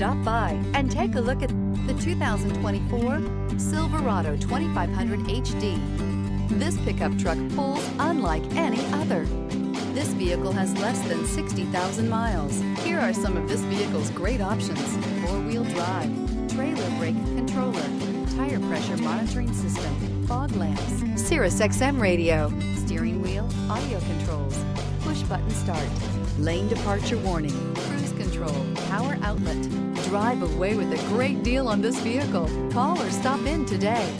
Stop by and take a look at the 2024 Silverado 2500HD. This pickup truck pulls unlike any other. This vehicle has less than 60,000 miles. Here are some of this vehicle's great options: four-wheel drive, trailer brake controller, tire pressure monitoring system, fog lamps, Sirius XM radio, steering wheel audio controls, push button start, lane departure warning, cruise control, power outlet. Drive away with a great deal on this vehicle. Call or stop in today.